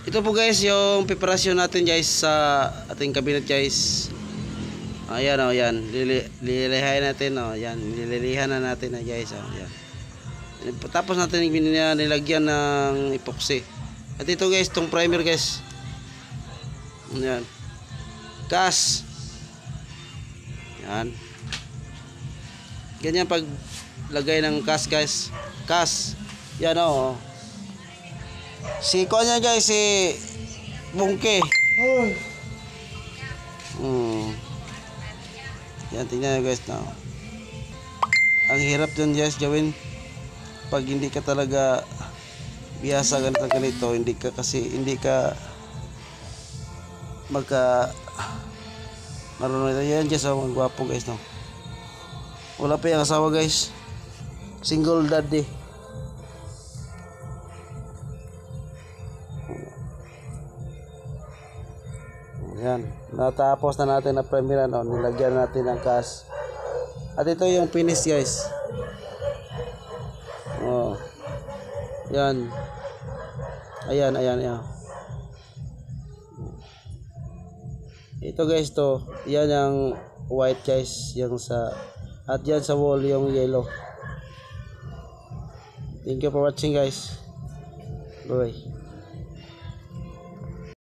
ito po guys yung preparasyon natin guys sa ating cabinet guys. Ayan o, yan. Lilihain natin o. Yan, nililihan na natin na guys o. Yan. Tapos natin nilagyan ng epoxy. At ito guys, itong primer guys. Yan. Gas. Yan. Ganyan pag lagay ng gas guys. Gas. Yan o. Si ko niya guys, si Bungke. Yan, tingnan nyo guys na. Ang hirap dyan guys gawin pag hindi ka talaga biyasa ganito, hindi ka marunong ito. Yan guys, ang gwapo guys no. Wala pa yung asawa guys, single daddy. Yan, natapos na natin na primer no? Nilagyan natin ng gas. At ito yung finish guys. Oh. Yan. Ayan. Ito guys to. Yan yung white guys, yung sa at yan sa wall yung yellow. Thank you for watching guys. Bye.